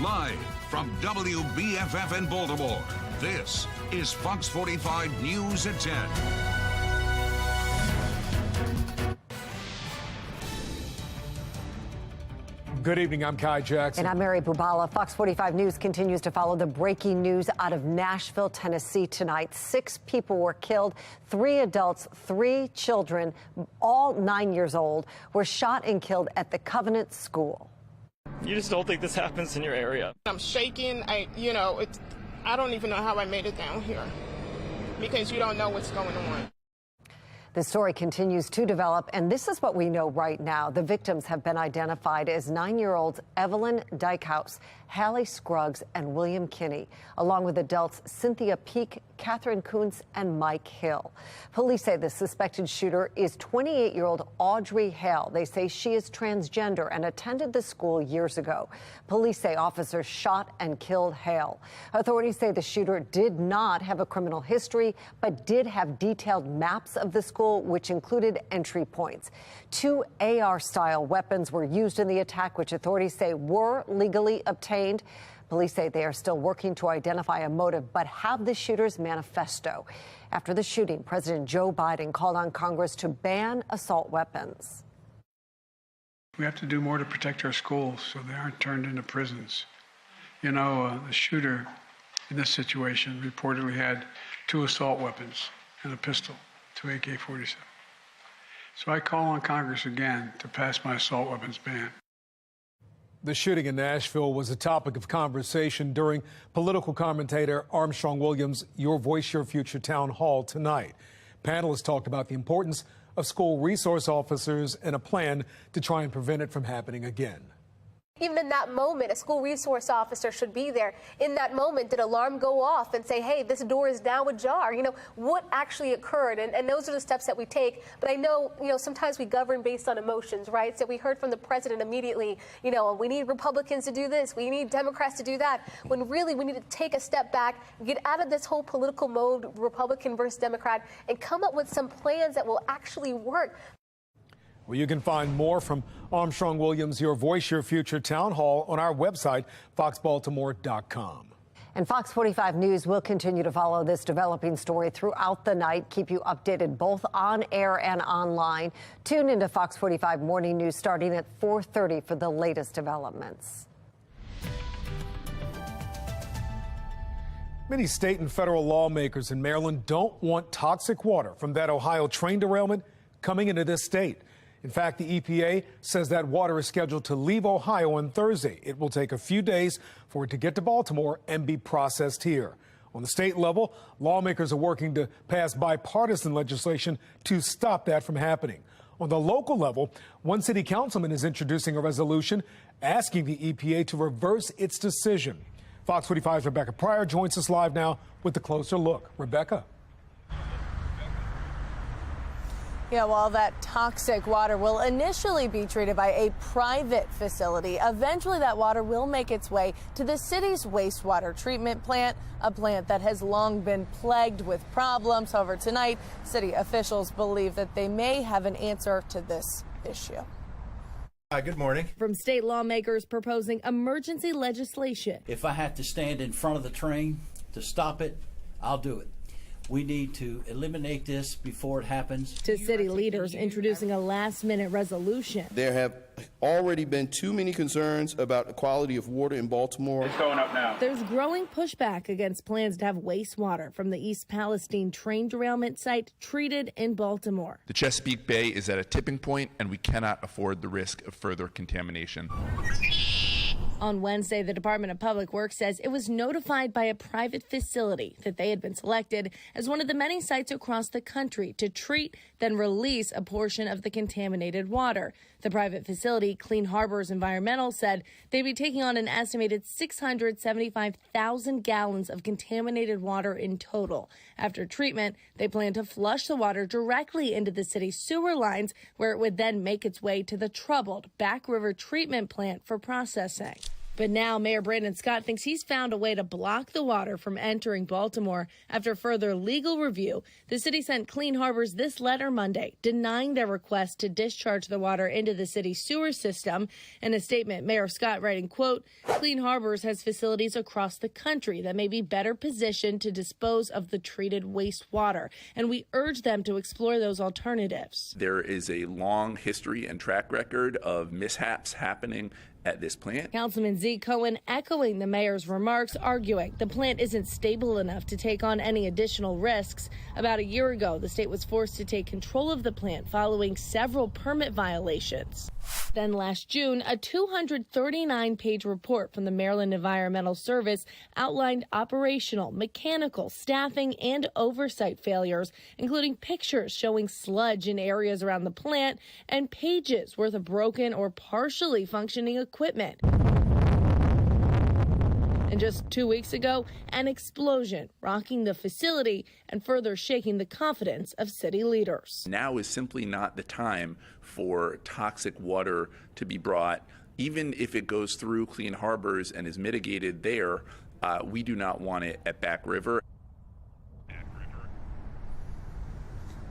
Live from WBFF in Baltimore, this is Fox 45 News at 10. Good evening, I'm Kai Jackson. And I'm Mary Bubala. Fox 45 News continues to follow the breaking news out of Nashville, Tennessee tonight. 6 people were killed, 3 adults, 3 children, all 9 years old, were shot and killed at the Covenant School. You just don't think this happens in your area. I'm shaking. I don't even know how I made it down here because you don't know what's going on. The story continues to develop, and this is what we know right now. The victims have been identified as 9-year-olds Evelyn Dykehouse, Hallie Scruggs, and William Kinney, along with adults Cynthia Peak, Catherine Kuntz, and Mike Hill. Police say the suspected shooter is 28-year-old Audrey Hale. They say she is transgender and attended the school years ago. Police say officers shot and killed Hale. Authorities say the shooter did not have a criminal history, but did have detailed maps of the school, which included entry points. 2 AR-style weapons were used in the attack, which authorities say were legally obtained. Police say they are still working to identify a motive, but have the shooter's manifesto. After the shooting, President Joe Biden called on Congress to ban assault weapons. We have to do more to protect our schools so they aren't turned into prisons. You know, the shooter in this situation reportedly had 2 assault weapons and a pistol, 2 AK-47. So I call on Congress again to pass my assault weapons ban. The shooting in Nashville was a topic of conversation during political commentator Armstrong Williams' Your Voice, Your Future town hall tonight. Panelists talked about the importance of school resource officers and a plan to try and prevent it from happening again. Even in that moment, a school resource officer should be there. In that moment, did alarm go off and say, hey, this door is now ajar? You know, what actually occurred? And those are the steps that we take. But I know, sometimes we govern based on emotions, right? So we heard from the president immediately, we need Republicans to do this. We need Democrats to do that. When really we need to take a step back, get out of this whole political mode, Republican versus Democrat, and come up with some plans that will actually work. Well, you can find more from Armstrong Williams' Your Voice, Your Future town hall on our website, foxbaltimore.com. And Fox 45 News will continue to follow this developing story throughout the night, keep you updated both on air and online. Tune into Fox 45 Morning News starting at 4:30 for the latest developments. Many state and federal lawmakers in Maryland don't want toxic water from that Ohio train derailment coming into this state. In fact, the EPA says that water is scheduled to leave Ohio on Thursday. It will take a few days for it to get to Baltimore and be processed here. On the state level, lawmakers are working to pass bipartisan legislation to stop that from happening. On the local level, one city councilman is introducing a resolution asking the EPA to reverse its decision. Fox 45's Rebecca Pryor joins us live now with a closer look. Rebecca. Yeah, while that toxic water will initially be treated by a private facility, eventually that water will make its way to the city's wastewater treatment plant, a plant that has long been plagued with problems. However, tonight, city officials believe that they may have an answer to this issue. Good morning. From state lawmakers proposing emergency legislation. If I have to stand in front of the train to stop it, I'll do it. We need to eliminate this before it happens. To city leaders introducing a last-minute resolution. There have already been too many concerns about the quality of water in Baltimore. It's going up now. There's growing pushback against plans to have wastewater from the East Palestine train derailment site treated in Baltimore. The Chesapeake Bay is at a tipping point, and we cannot afford the risk of further contamination. On Wednesday, the Department of Public Works says it was notified by a private facility that they had been selected as one of the many sites across the country to treat, then release a portion of the contaminated water. The private facility, Clean Harbors Environmental, said they'd be taking on an estimated 675,000 gallons of contaminated water in total. After treatment, they plan to flush the water directly into the city's sewer lines, where it would then make its way to the troubled Back River treatment plant for processing. But now Mayor Brandon Scott thinks he's found a way to block the water from entering Baltimore. After further legal review, the city sent Clean Harbors this letter Monday, denying their request to discharge the water into the city's sewer system. In a statement, Mayor Scott writing, quote, Clean Harbors has facilities across the country that may be better positioned to dispose of the treated wastewater, and we urge them to explore those alternatives. There is a long history and track record of mishaps happening at this plant. Councilman Zeke Cohen echoing the mayor's remarks, arguing the plant isn't stable enough to take on any additional risks. About a year ago, the state was forced to take control of the plant following several permit violations. Then last June, a 239-page report from the Maryland Environmental Service outlined operational, mechanical, staffing, and oversight failures, including pictures showing sludge in areas around the plant and pages worth of broken or partially functioning equipment. And just 2 weeks ago, an explosion rocking the facility and further shaking the confidence of city leaders. Now is simply not the time for toxic water to be brought. Even if it goes through Clean Harbors and is mitigated there, we do not want it at Back River.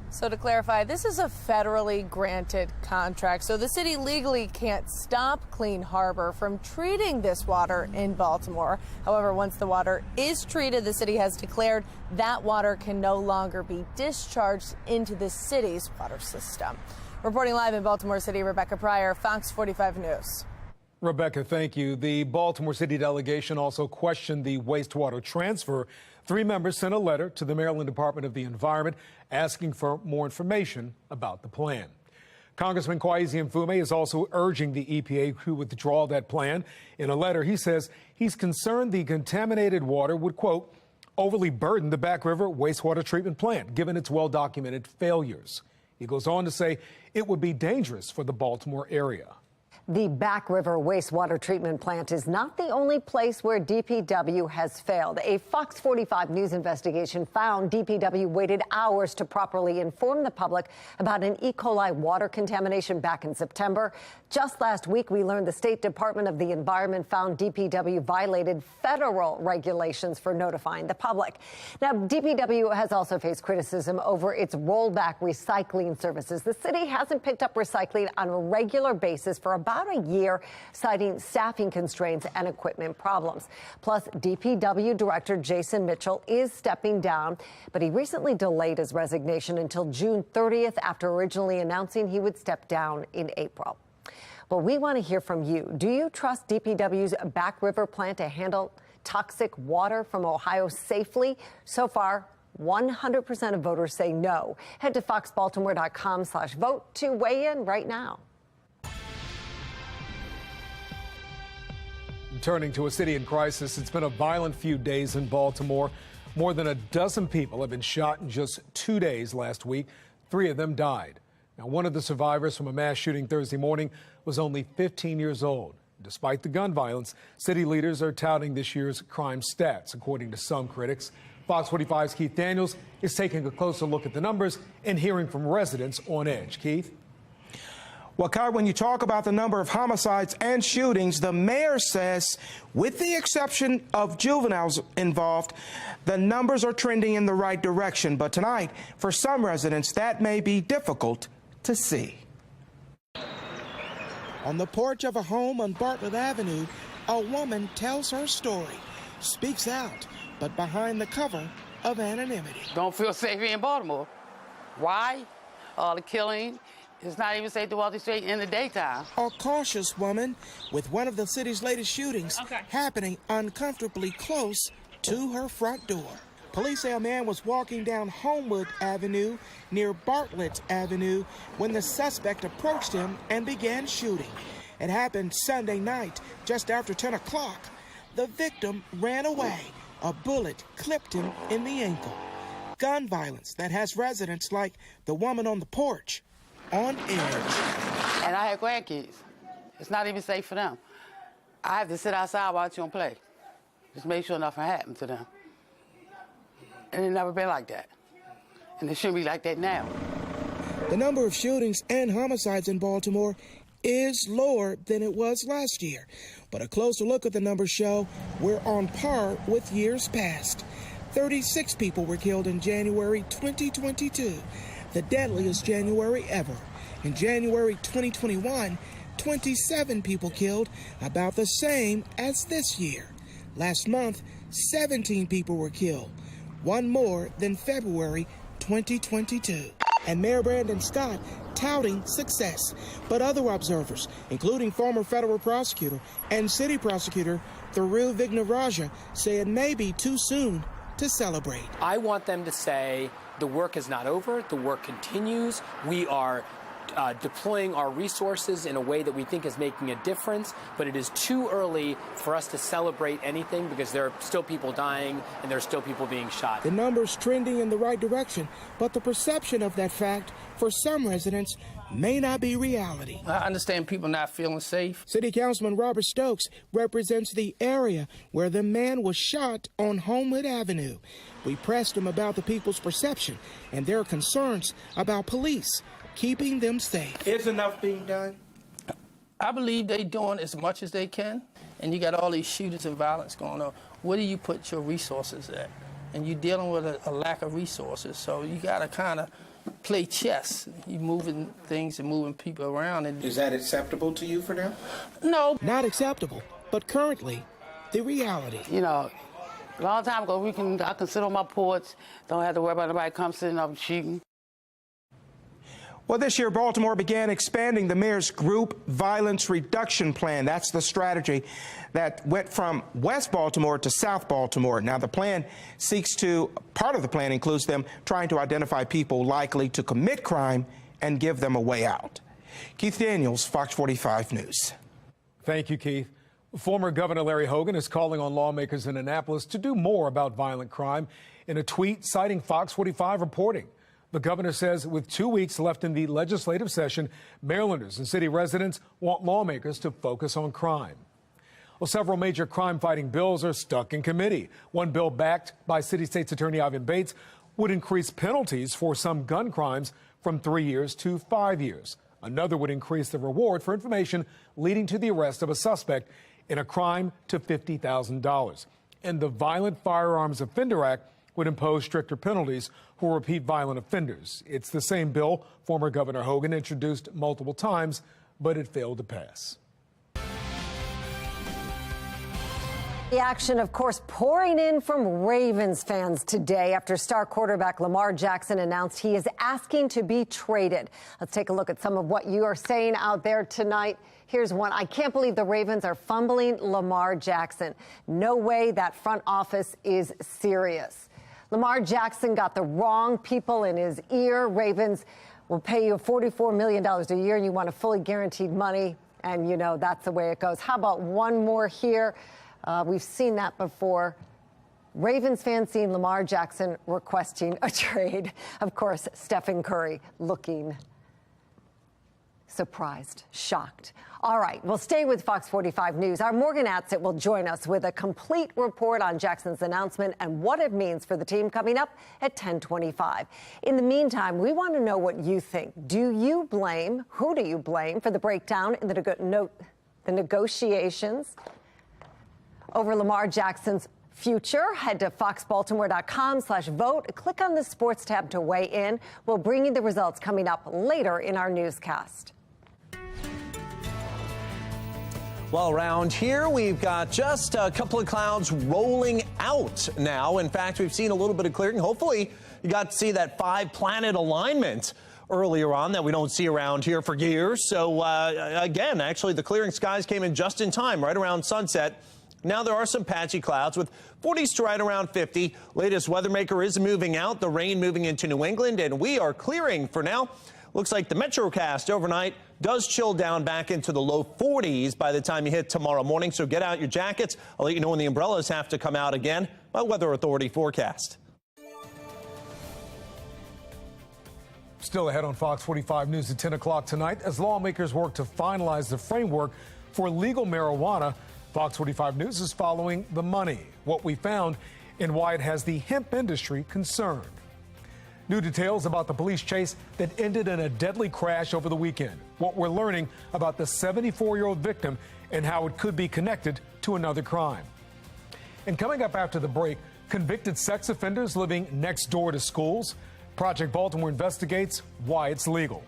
So to clarify, this is a federally granted contract, so the city legally can't stop Clean Harbor from treating this water in Baltimore. However, once the water is treated, the city has declared that water can no longer be discharged into the city's water system. Reporting live in Baltimore City, Rebecca Pryor, Fox 45 News. Rebecca, thank you. The Baltimore City delegation also questioned the wastewater transfer. 3 members sent a letter to the Maryland Department of the Environment asking for more information about the plan. Congressman Kwesi Mfume is also urging the EPA to withdraw that plan. In a letter, he says he's concerned the contaminated water would, quote, overly burden the Back River wastewater treatment plant, given its well-documented failures. He goes on to say it would be dangerous for the Baltimore area. The Back River wastewater treatment plant is not the only place where DPW has failed. A Fox 45 News investigation found DPW waited hours to properly inform the public about an E. coli water contamination back in September. Just last week, we learned the State Department of the Environment found DPW violated federal regulations for notifying the public. Now, DPW has also faced criticism over its rollback recycling services. The city hasn't picked up recycling on a regular basis for about a year, citing staffing constraints and equipment problems. Plus, DPW Director Jason Mitchell is stepping down, but he recently delayed his resignation until June 30th after originally announcing he would step down in April. Well, we want to hear from you. Do you trust DPW's Back River plant to handle toxic water from Ohio safely? So far, 100% of voters say no. Head to foxbaltimore.com/vote to weigh in right now. Turning to a city in crisis, it's been a violent few days in Baltimore. More than a dozen people have been shot in just 2 days last week. 3 of them died. Now, one of the survivors from a mass shooting Thursday morning was only 15 years old. Despite the gun violence, city leaders are touting this year's crime stats, according to some critics. Fox 45's Keith Daniels is taking a closer look at the numbers and hearing from residents on edge. Keith? Well, Kai, when you talk about the number of homicides and shootings, the mayor says, with the exception of juveniles involved, the numbers are trending in the right direction. But tonight, for some residents, that may be difficult to see. On the porch of a home on Bartlett Avenue, a woman tells her story, speaks out, but behind the cover of anonymity. Don't feel safe here in Baltimore. Why? All the killing. It's not even safe to walk the street in the daytime. A cautious woman with one of the city's latest shootings happening uncomfortably close to her front door. Police say a man was walking down Homewood Avenue near Bartlett Avenue when the suspect approached him and began shooting. It happened Sunday night, just after 10 o'clock. The victim ran away. A bullet clipped him in the ankle. Gun violence that has residents like the woman on the porch on edge. And I have grandkids. It's not even safe for them. I have to sit outside watch them play. Just make sure nothing happened to them. And it's never been like that. And it shouldn't be like that now. The number of shootings and homicides in Baltimore is lower than it was last year. But a closer look at the numbers show we're on par with years past. 36 people were killed in January 2022, the deadliest January ever. In January 2021, 27 people killed, about the same as this year. Last month, 17 people were killed, one more than February 2022. And Mayor Brandon Scott touting success. But other observers, including former federal prosecutor and city prosecutor Thiru Vignarajah, say it may be too soon to celebrate. I want them to say the work is not over, the work continues. We are deploying our resources in a way that we think is making a difference, but it is too early for us to celebrate anything because there are still people dying and there are still people being shot. The numbers trending in the right direction, but the perception of that fact for some residents may not be reality. I understand people not feeling safe. City Councilman Robert Stokes represents the area where the man was shot on Homewood Avenue. We pressed him about the people's perception and their concerns about police keeping them safe. Is enough being done? I believe they're doing as much as they can, and you got all these shootings and violence going on. Where do you put your resources at? And you're dealing with a lack of resources, so you got to kind of play chess. You're moving things and moving people around. And is that acceptable to you for now? No. Not acceptable, but currently the reality. You know, a long time ago, I can sit on my porch, don't have to worry about nobody come sitting up shooting. Well, this year, Baltimore began expanding the mayor's group violence reduction plan. That's the strategy that went from West Baltimore to South Baltimore. Now, the plan part of the plan includes them trying to identify people likely to commit crime and give them a way out. Keith Daniels, Fox 45 News. Thank you, Keith. Former Governor Larry Hogan is calling on lawmakers in Annapolis to do more about violent crime in a tweet citing Fox 45 reporting. The governor says with 2 weeks left in the legislative session, Marylanders and city residents want lawmakers to focus on crime. Well, several major crime-fighting bills are stuck in committee. One bill backed by City State's Attorney Ivan Bates would increase penalties for some gun crimes from 3 years to 5 years. Another would increase the reward for information leading to the arrest of a suspect in a crime to $50,000. And the Violent Firearms Offender Act would impose stricter penalties for repeat violent offenders. It's the same bill former Governor Hogan introduced multiple times, but it failed to pass. The action, of course, pouring in from Ravens fans today after star quarterback Lamar Jackson announced he is asking to be traded. Let's take a look at some of what you are saying out there tonight. Here's one. I can't believe the Ravens are fumbling Lamar Jackson. No way that front office is serious. Lamar Jackson got the wrong people in his ear. Ravens will pay you $44 million a year and you want a fully guaranteed money. And, you know, that's the way it goes. How about one more here? We've seen that before. Ravens fans seeing Lamar Jackson requesting a trade. Of course, Stephen Curry looking surprised, shocked. All right, we'll stay with Fox 45 News. Our Morgan Atzett will join us with a complete report on Jackson's announcement and what it means for the team coming up at 10:25. In the meantime, we want to know what you think. Who do you blame for the breakdown in the negotiations over Lamar Jackson's future? Head to foxbaltimore.com/vote. Click on the sports tab to weigh in. We'll bring you the results coming up later in our newscast. Well, around here, we've got just a couple of clouds rolling out now. In fact, we've seen a little bit of clearing. Hopefully, you got to see that 5-planet alignment earlier on that we don't see around here for years. So, again, actually, the clearing skies came in just in time, right around sunset. Now there are some patchy clouds with 40s to right around 50. Latest weather maker is moving out, the rain moving into New England, and we are clearing for now. Looks like the Metrocast overnight does chill down back into the low 40s by the time you hit tomorrow morning. So get out your jackets. I'll let you know when the umbrellas have to come out again. My Weather Authority forecast. Still ahead on Fox 45 News at 10 o'clock tonight as lawmakers work to finalize the framework for legal marijuana. Fox 45 News is following the money, what we found, and why it has the hemp industry concerned. New details about the police chase that ended in a deadly crash over the weekend. What we're learning about the 74-year-old victim and how it could be connected to another crime. And coming up after the break, convicted sex offenders living next door to schools. Project Baltimore investigates why it's legal.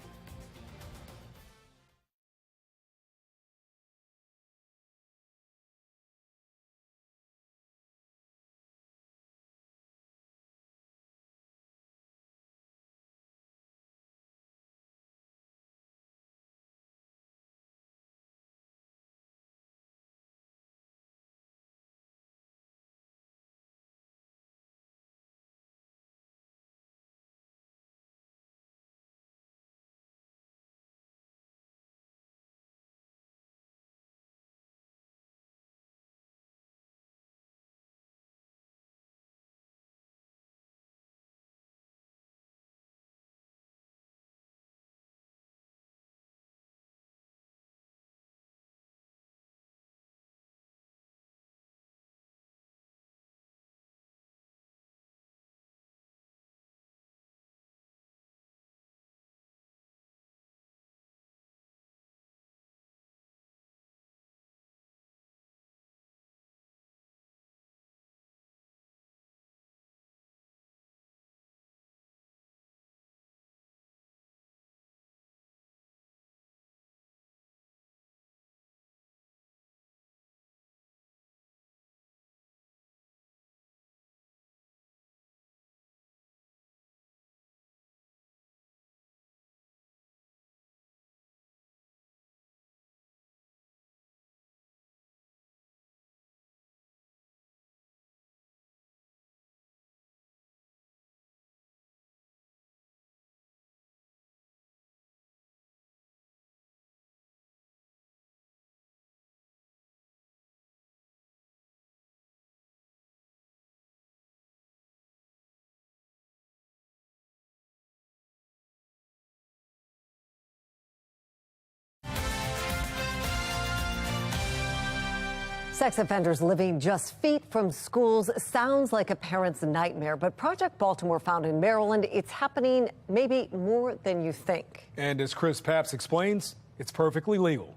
Sex offenders living just feet from schools sounds like a parent's nightmare, but Project Baltimore found in Maryland it's happening maybe more than you think. And as Chris Papps explains, it's perfectly legal.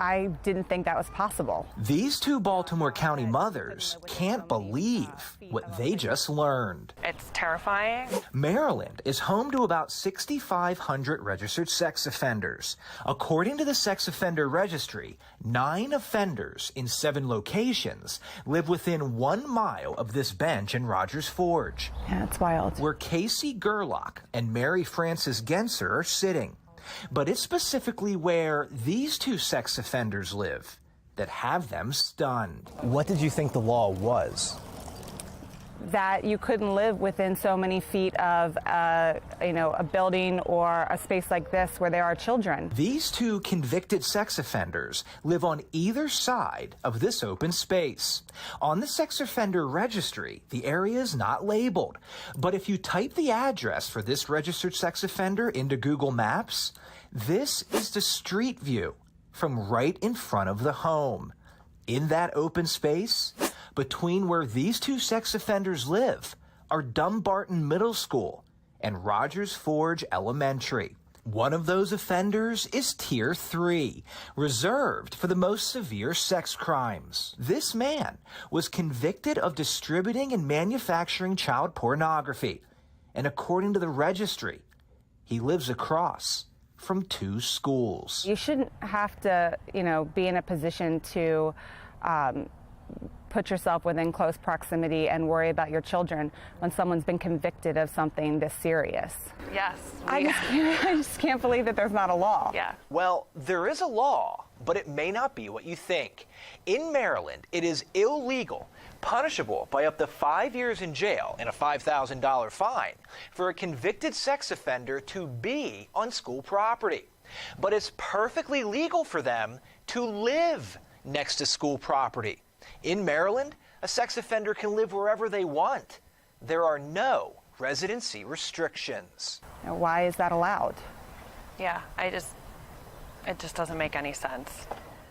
I didn't think that was possible. These two Baltimore County mothers can't believe what they just learned. It's terrifying. Maryland is home to about 6,500 registered sex offenders. According to the Sex Offender Registry, 9 offenders in 7 locations live within 1 mile of this bench in Rogers Forge. Yeah, it's wild. Where Casey Gerlach and Mary Frances Genser are sitting. But it's specifically where these two sex offenders live that have them stunned. What did you think the law was? That you couldn't live within so many feet of a building or a space like this where there are children. These two convicted sex offenders live on either side of this open space. On the Sex Offender Registry, the area is not labeled. But if you type the address for this registered sex offender into Google Maps, this is the street view from right in front of the home. In that open space, between where these two sex offenders live, are Dumbarton Middle School and Rogers Forge Elementary. One of those offenders is Tier 3, reserved for the most severe sex crimes. This man was convicted of distributing and manufacturing child pornography. And according to the registry, he lives across from 2 schools. You shouldn't have to, be in a position to put yourself within close proximity and worry about your children when someone's been convicted of something this serious. Yes. I just can't believe that there's not a law. Yeah. Well, there is a law, but it may not be what you think. In Maryland, it is illegal, punishable by up to 5 years in jail and a $5,000 fine for a convicted sex offender to be on school property. But it's perfectly legal for them to live next to school property. In Maryland, a sex offender can live wherever they want. There are no residency restrictions. Now, why is that allowed? Yeah, it just doesn't make any sense.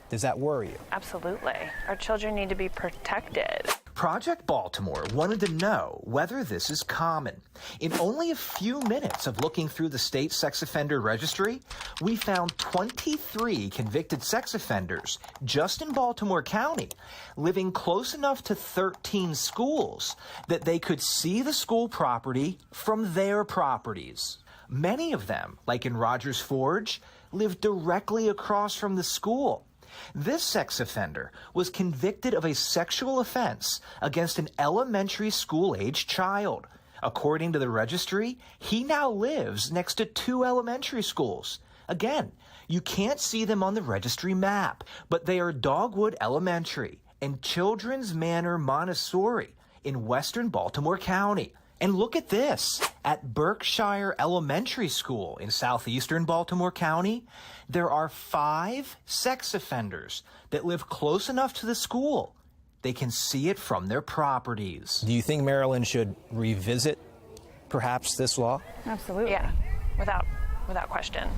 Does that worry you? Absolutely. Our children need to be protected. Project Baltimore wanted to know whether this is common. In only a few minutes of looking through the state sex offender registry, we found 23 convicted sex offenders just in Baltimore County, living close enough to 13 schools that they could see the school property from their properties. Many of them, like in Rogers Forge, live directly across from the school. This sex offender was convicted of a sexual offense against an elementary school-age child. According to the registry, he now lives next to 2 elementary schools. Again, you can't see them on the registry map, but they are Dogwood Elementary and Children's Manor Montessori in western Baltimore County. And look at this. At Berkshire Elementary School in southeastern Baltimore County, there are 5 sex offenders that live close enough to the school they can see it from their properties. Do you think Maryland should revisit perhaps this law? Absolutely. Yeah, without question.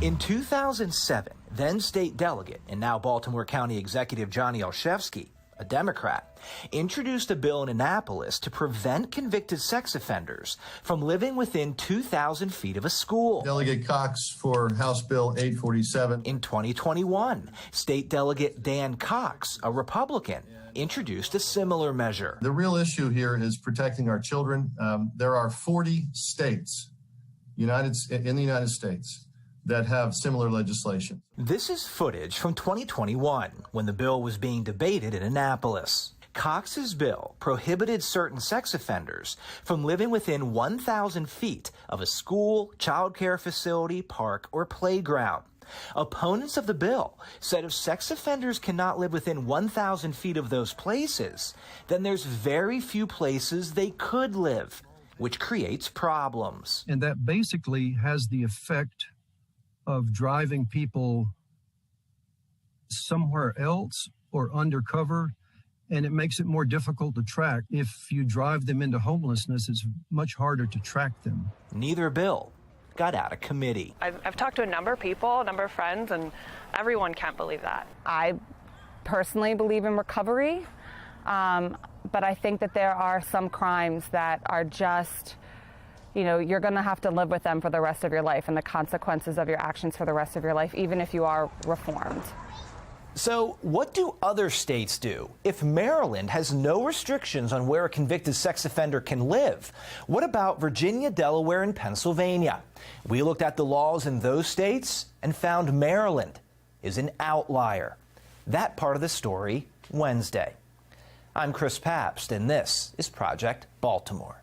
In 2007, then state delegate and now Baltimore County Executive Johnny Olszewski, a Democrat, introduced a bill in Annapolis to prevent convicted sex offenders from living within 2,000 feet of a school. Delegate Cox for House Bill 847. In 2021, State Delegate Dan Cox, a Republican, introduced a similar measure. The real issue here is protecting our children. There are 40 states in the United States that have similar legislation. This is footage from 2021 when the bill was being debated in Annapolis. Cox's bill prohibited certain sex offenders from living within 1,000 feet of a school, child care facility, park, or playground. Opponents of the bill said if sex offenders cannot live within 1,000 feet of those places, then there's very few places they could live, which creates problems. And that basically has the effect of driving people somewhere else or undercover, and it makes it more difficult to track. If you drive them into homelessness, it's much harder to track them. Neither bill got out of committee. I've talked to a number of people, a number of friends, and everyone can't believe that. I personally believe in recovery, but I think that there are some crimes that are just, you're going to have to live with them for the rest of your life and the consequences of your actions for the rest of your life, even if you are reformed. So what do other states do? If Maryland has no restrictions on where a convicted sex offender can live, what about Virginia, Delaware, and Pennsylvania? We looked at the laws in those states and found Maryland is an outlier. That part of the story Wednesday. I'm Chris Pabst, and this is Project Baltimore.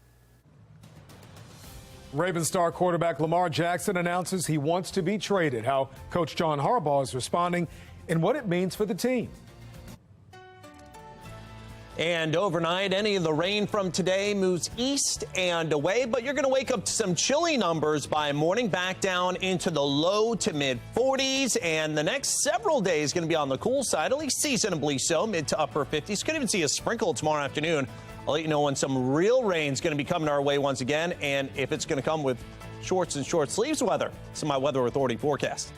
Ravens star quarterback Lamar Jackson announces he wants to be traded. How Coach John Harbaugh is responding and what it means for the team. And overnight, any of the rain from today moves east and away, but you're going to wake up to some chilly numbers by morning, back down into the low to mid 40s. And the next several days going to be on the cool side, at least seasonably so, mid to upper 50s. Could even see a sprinkle tomorrow afternoon. I'll let you know when some real rain is going to be coming our way once again, and if it's going to come with shorts and short sleeves weather. This is my Weather Authority forecast.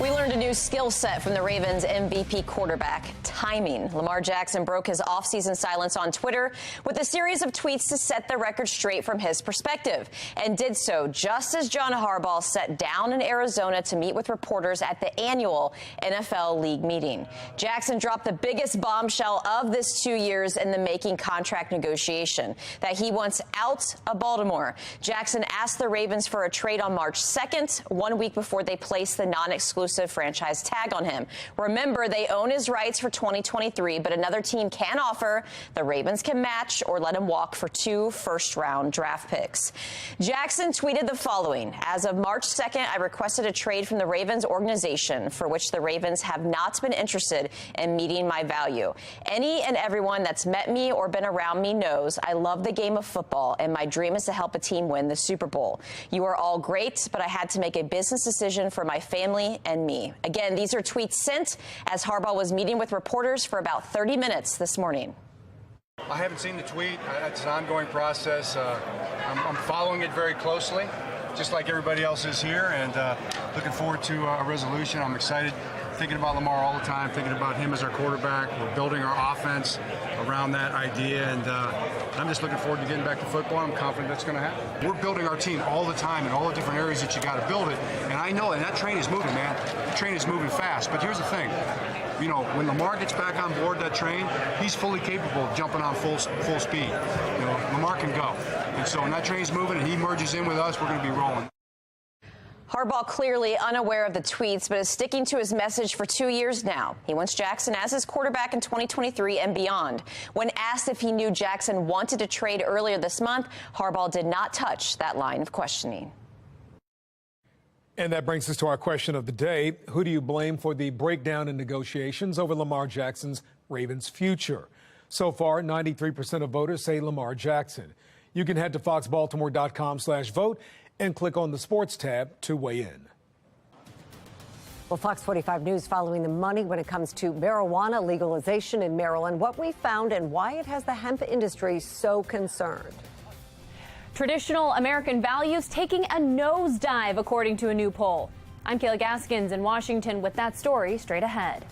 We learned a new skill set from the Ravens MVP quarterback, timing. Lamar Jackson broke his offseason silence on Twitter with a series of tweets to set the record straight from his perspective, and did so just as John Harbaugh sat down in Arizona to meet with reporters at the annual NFL League meeting. Jackson dropped the biggest bombshell of this 2 years in the making contract negotiation, that he wants out of Baltimore. Jackson asked the Ravens for a trade on March 2nd, 1 week before they placed the non-exclusive franchise tag on him. Remember, they own his rights for 2023, but another team can offer, the Ravens can match, or let him walk for 2 first-round draft picks. Jackson tweeted the following: as of March 2nd, I requested a trade from the Ravens organization, for which the Ravens have not been interested in meeting my value. Any and everyone that's met me or been around me knows I love the game of football, and my dream is to help a team win the Super Bowl. You are all great, but I had to make a business decision for my family and me. Again, these are tweets sent as Harbaugh was meeting with reporters for about 30 minutes this morning. I haven't seen the tweet. It's an ongoing process. I'm following it very closely, just like everybody else is here, and looking forward to a resolution. I'm excited, thinking about Lamar all the time, thinking about him as our quarterback. We're building our offense around that idea, and I'm just looking forward to getting back to football. I'm confident that's going to happen. We're building our team all the time in all the different areas that you got to build it, and I know, and that train is moving, man. The train is moving fast, but here's the thing. You know, when Lamar gets back on board that train, he's fully capable of jumping on full speed. You know, Lamar can go. And so when that train's moving and he merges in with us, we're going to be rolling. Harbaugh clearly unaware of the tweets, but is sticking to his message for 2 years now. He wants Jackson as his quarterback in 2023 and beyond. When asked if he knew Jackson wanted to trade earlier this month, Harbaugh did not touch that line of questioning. And that brings us to our question of the day. Who do you blame for the breakdown in negotiations over Lamar Jackson's Ravens future? So far, 93% of voters say Lamar Jackson. You can head to foxbaltimore.com/vote and click on the sports tab to weigh in. Well, Fox 45 News following the money when it comes to marijuana legalization in Maryland, what we found and why it has the hemp industry so concerned. Traditional American values taking a nosedive, according to a new poll. I'm Kayla Gaskins in Washington with that story straight ahead.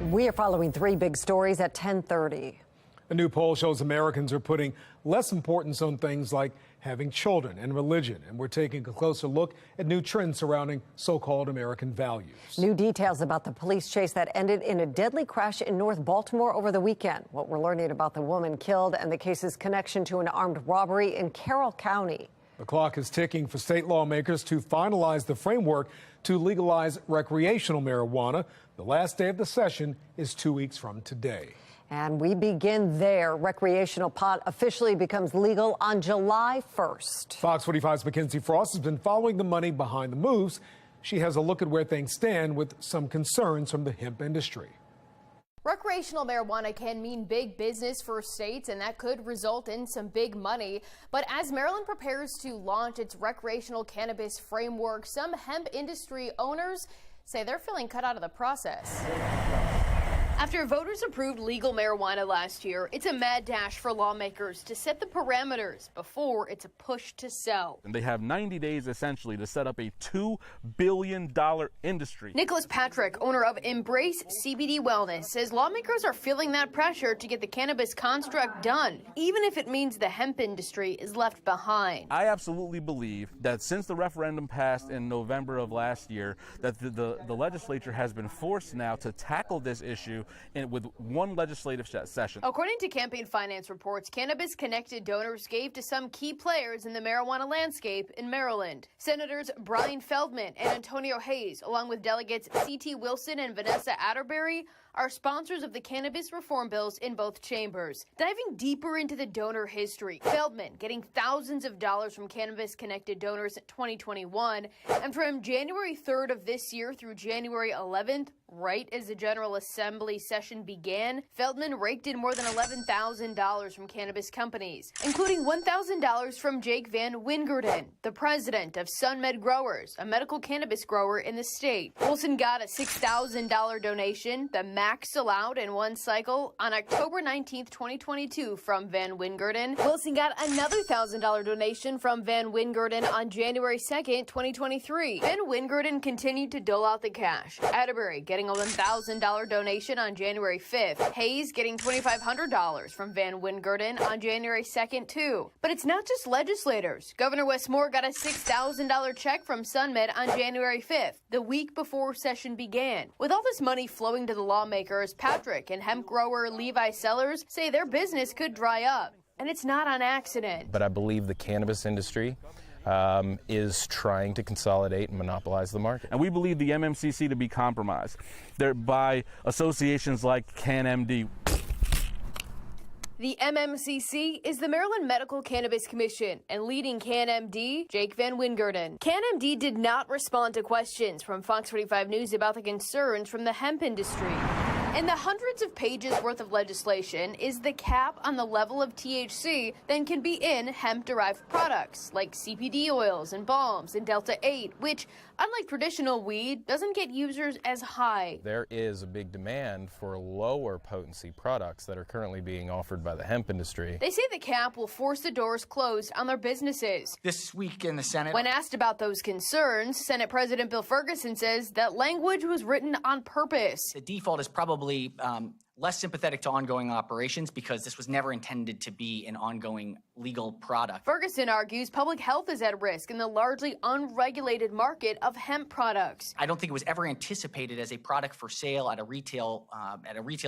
We are following three big stories at 10:30. A new poll shows Americans are putting less importance on things like having children and religion, and we're taking a closer look at new trends surrounding so-called American values. New details about the police chase that ended in a deadly crash in North Baltimore over the weekend. What we're learning about the woman killed and the case's connection to an armed robbery in Carroll County. The clock is ticking for state lawmakers to finalize the framework to legalize recreational marijuana. The last day of the session is 2 weeks from today. And we begin there. Recreational pot officially becomes legal on July 1st. Fox 45's Mackenzie Frost has been following the money behind the moves. She has a look at where things stand with some concerns from the hemp industry. Recreational marijuana can mean big business for states, and that could result in some big money. But as Maryland prepares to launch its recreational cannabis framework, some hemp industry owners say they're feeling cut out of the process. After voters approved legal marijuana last year, it's a mad dash for lawmakers to set the parameters before it's a push to sell. And they have 90 days essentially to set up a $2 billion industry. Nicholas Patrick, owner of Embrace CBD Wellness, says lawmakers are feeling that pressure to get the cannabis construct done, even if it means the hemp industry is left behind. I absolutely believe that since the referendum passed in November of last year, that the legislature has been forced now to tackle this issue with one legislative session. According to campaign finance reports, cannabis-connected donors gave to some key players in the marijuana landscape in Maryland. Senators Brian Feldman and Antonio Hayes, along with delegates C.T. Wilson and Vanessa Atterbury, are sponsors of the cannabis reform bills in both chambers. Diving deeper into the donor history, Feldman getting thousands of dollars from cannabis-connected donors in 2021, and from January 3rd of this year through January 11th, right as the General Assembly session began, Feldman raked in more than $11,000 from cannabis companies, including $1,000 from Jake Van Wingerden, the president of SunMed Growers, a medical cannabis grower in the state. Wilson got a $6,000 donation, the max allowed in one cycle, on October 19th, 2022 from Van Wingerden. Wilson got another $1,000 donation from Van Wingerden on January 2nd, 2023. Van Wingerden continued to dole out the cash. Atterbury getting a $1,000 donation on January 5th. Hayes getting $2,500 from Van Wingerden on January 2nd, too. But it's not just legislators. Governor Wes Moore got a $6,000 check from SunMed on January 5th, the week before session began. With all this money flowing to the lawmakers, Patrick and hemp grower Levi Sellers say their business could dry up. And it's not on accident. But I believe the cannabis industry is trying to consolidate and monopolize the market. And we believe the MMCC to be compromised by associations like CanMD. The MMCC is the Maryland Medical Cannabis Commission, and leading CanMD, Jake Van Wingerden. CanMD did not respond to questions from Fox 45 News about the concerns from the hemp industry. In the hundreds of pages worth of legislation is the cap on the level of THC that can be in hemp-derived products like CBD oils and balms and Delta-8, which, unlike traditional weed, doesn't get users as high. There is a big demand for lower potency products that are currently being offered by the hemp industry. They say the cap will force the doors closed on their businesses. This week in the Senate, when asked about those concerns, Senate President Bill Ferguson says that language was written on purpose. the default is probably less sympathetic to ongoing operations because this was never intended to be an ongoing legal product. Ferguson argues public health is at risk in the largely unregulated market of hemp products. I don't think it was ever anticipated as a product for sale at a retail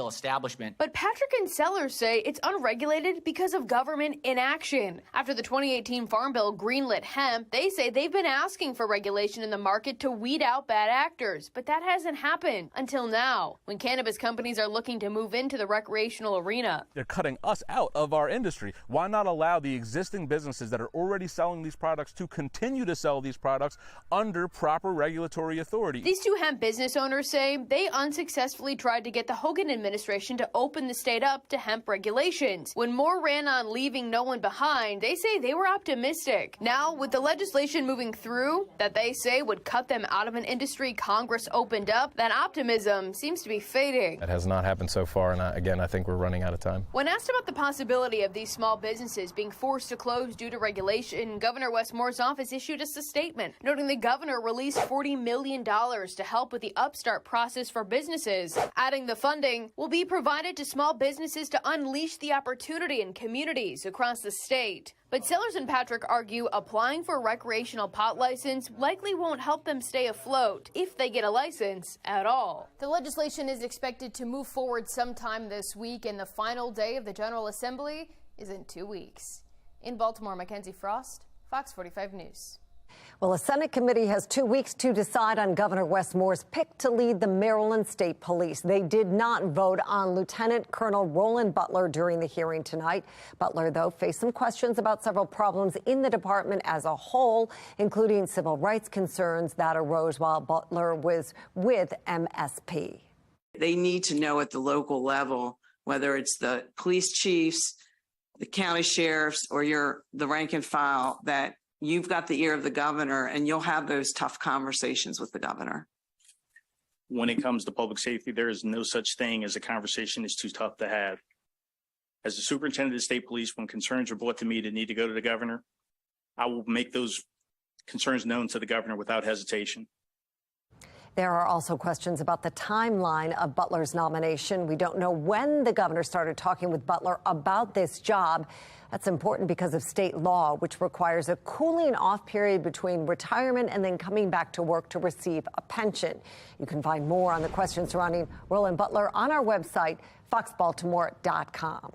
establishment. But Patrick and Sellers say it's unregulated because of government inaction. After the 2018 Farm Bill greenlit hemp, they say they've been asking for regulation in the market to weed out bad actors, but that hasn't happened until now, when cannabis companies are looking to move into the recreational arena. They're cutting us out of our industry. Why not allow the existing businesses that are already selling these products to continue to sell these products under proper regulatory authority? These two hemp business owners say they unsuccessfully tried to get the Hogan administration to open the state up to hemp regulations. When Moore ran on leaving no one behind, they say they were optimistic. Now, with the legislation moving through that they say would cut them out of an industry Congress opened up, that optimism seems to be fading. That has not happened so far, and again, I think we're running out of time. When asked about the possibility of these small businesses being forced to close due to regulation, Governor Wes Moore's office issued us a statement, noting the governor released $40 million to help with the upstart process for businesses, adding the funding will be provided to small businesses to unleash the opportunity in communities across the state. But Sellers and Patrick argue applying for a recreational pot license likely won't help them stay afloat if they get a license at all. The legislation is expected to move forward sometime this week, and the final day of the General Assembly is in 2 weeks. In Baltimore, Mackenzie Frost, Fox 45 News. Well, a Senate committee has 2 weeks to decide on Governor Wes Moore's pick to lead the Maryland State Police. They did not vote on Lieutenant Colonel Roland Butler during the hearing tonight. Butler, though, faced some questions about several problems in the department as a whole, including civil rights concerns that arose while Butler was with MSP. They need to know at the local level, whether it's the police chiefs, the county sheriffs, or the rank and file, that you've got the ear of the governor and you'll have those tough conversations with the governor. When it comes to public safety, there is no such thing as a conversation that's too tough to have. As the superintendent of the state police, when concerns are brought to me that need to go to the governor, I will make those concerns known to the governor without hesitation. There are also questions about the timeline of Butler's nomination. We don't know when the governor started talking with Butler about this job. That's important because of state law, which requires a cooling off period between retirement and then coming back to work to receive a pension. You can find more on the questions surrounding Roland Butler on our website, foxbaltimore.com.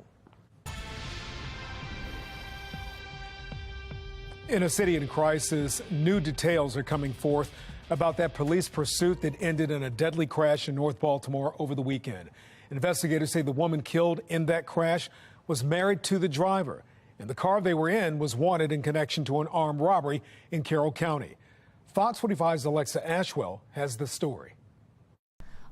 In a city in crisis, new details are coming forth about that police pursuit that ended in a deadly crash in North Baltimore over the weekend. Investigators say the woman killed in that crash was married to the driver, and the car they were in was wanted in connection to an armed robbery in Carroll County. Fox 45's Alexa Ashwell has the story.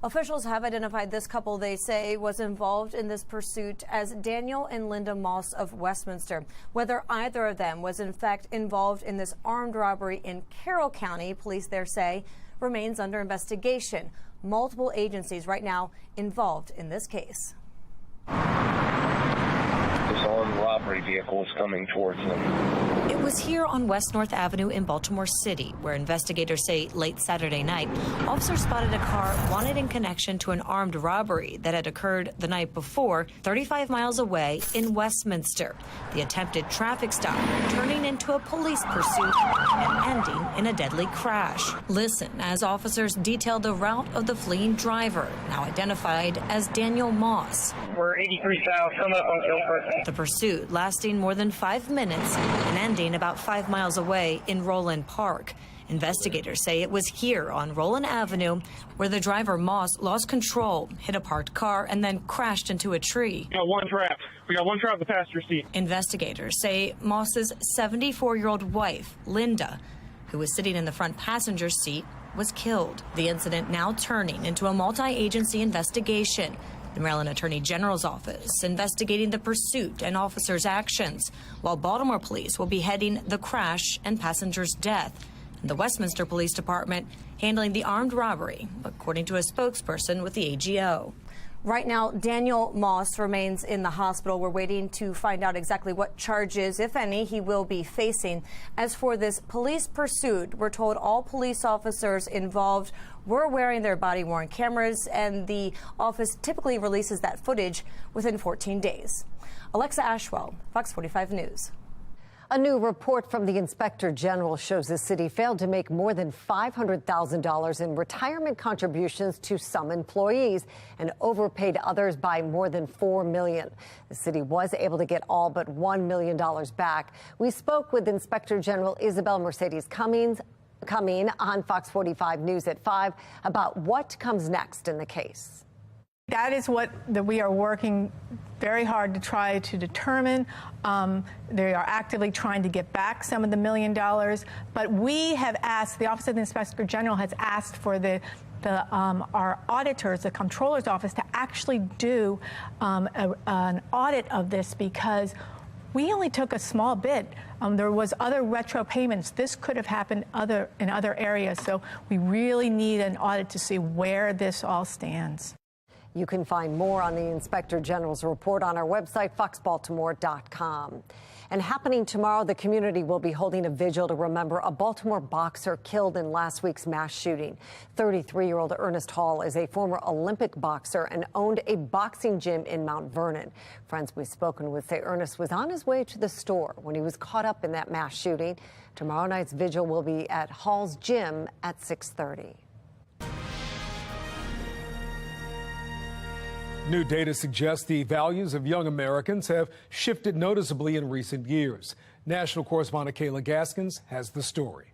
Officials have identified this couple they say was involved in this pursuit as Daniel and Linda Moss of Westminster. Whether either of them was in fact involved in this armed robbery in Carroll County, police there say, remains under investigation. Multiple agencies right now involved in this case. This armed robbery vehicle is coming towards them. It was here on West North Avenue in Baltimore City, where investigators say late Saturday night, officers spotted a car wanted in connection to an armed robbery that had occurred the night before, 35 miles away in Westminster. The attempted traffic stop turning into a police pursuit and ending in a deadly crash. Listen as officers detail the route of the fleeing driver, now identified as Daniel Moss. We're 83 south, coming up on Gilford. The pursuit lasting more than 5 minutes and ending about 5 miles away in Roland Park. Investigators say it was here on Roland Avenue where the driver Moss lost control, hit a parked car, and then crashed into a tree. We got one trap. We got one trap in the passenger seat. Investigators say Moss's 74-year-old wife, Linda, who was sitting in the front passenger seat, was killed. The incident now turning into a multi-agency investigation. The Maryland Attorney General's office investigating the pursuit and officers' actions, while Baltimore police will be heading the crash and passenger's death. And the Westminster Police Department handling the armed robbery, according to a spokesperson with the AGO. Right now, Daniel Moss remains in the hospital. We're waiting to find out exactly what charges, if any, he will be facing. As for this police pursuit, we're told all police officers involved were wearing their body-worn cameras, and the office typically releases that footage within 14 days. Alexa Ashwell, Fox 45 News. A new report from the Inspector General shows the city failed to make more than $500,000 in retirement contributions to some employees and overpaid others by more than $4 million. The city was able to get all but $1 million back. We spoke with Inspector General Isabel Mercedes Cumming on Fox 45 News at 5 about what comes next in the case. That is what we are working very hard to try to determine. They are actively trying to get back some of the $1 million, but we have asked, the Office of the Inspector General has asked for our auditors, the Comptroller's Office, to actually do an audit of this, because we only took a small bit. There was other retro payments. This could have happened in other areas, so we really need an audit to see where this all stands. You can find more on the Inspector General's report on our website, foxbaltimore.com. And happening tomorrow, the community will be holding a vigil to remember a Baltimore boxer killed in last week's mass shooting. 33-year-old Ernest Hall is a former Olympic boxer and owned a boxing gym in Mount Vernon. Friends we've spoken with say Ernest was on his way to the store when he was caught up in that mass shooting. Tomorrow night's vigil will be at Hall's gym at 6:30. New data suggests the values of young Americans have shifted noticeably in recent years. National correspondent Kayla Gaskins has the story.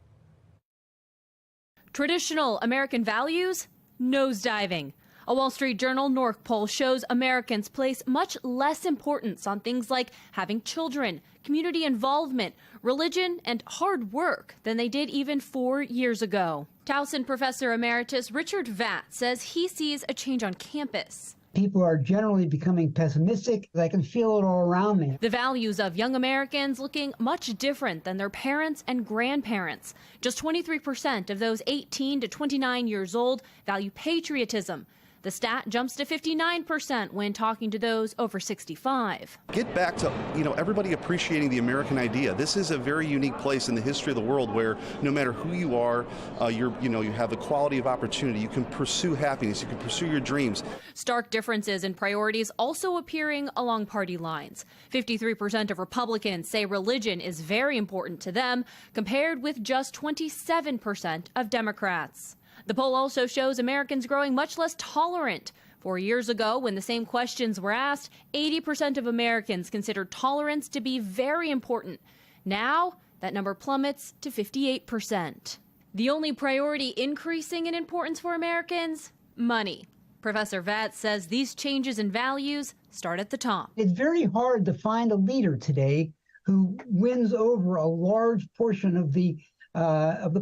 Traditional American values nosediving. A Wall Street Journal NORC poll shows Americans place much less importance on things like having children, community involvement, religion, and hard work than they did even 4 years ago. Towson Professor Emeritus Richard Vatt says he sees a change on campus. People are generally becoming pessimistic. I can feel it all around me. The values of young Americans looking much different than their parents and grandparents. Just 23% of those 18 to 29 years old value patriotism. The stat jumps to 59% when talking to those over 65. Get back to, everybody appreciating the American idea. This is a very unique place in the history of the world where no matter who you are, you have the quality of opportunity. You can pursue happiness. You can pursue your dreams. Stark differences in priorities also appearing along party lines. 53% of Republicans say religion is very important to them, compared with just 27% of Democrats. The poll also shows Americans growing much less tolerant. 4 years ago, when the same questions were asked, 80% of Americans considered tolerance to be very important. Now, that number plummets to 58%. The only priority increasing in importance for Americans? Money. Professor Vatt says these changes in values start at the top. It's very hard to find a leader today who wins over a large portion of the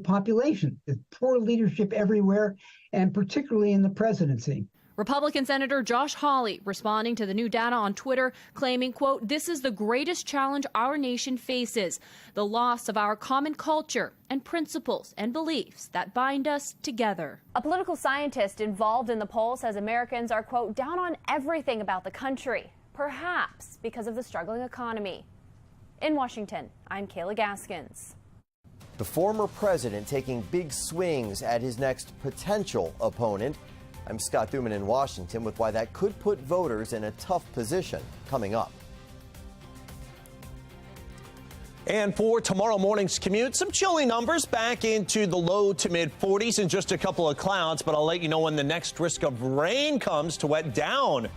population. There's poor leadership everywhere, and particularly in the presidency. Republican Senator Josh Hawley responding to the new data on Twitter, claiming, quote, "This is the greatest challenge our nation faces, the loss of our common culture and principles and beliefs that bind us together." A political scientist involved in the poll says Americans are, quote, down on everything about the country, perhaps because of the struggling economy. In Washington, I'm Kayla Gaskins. The former president taking big swings at his next potential opponent. I'm Scott Duman in Washington with why that could put voters in a tough position coming up. And for tomorrow morning's commute, some chilly numbers back into the low to mid 40s and just a couple of clouds. But I'll let you know when the next risk of rain comes to wet down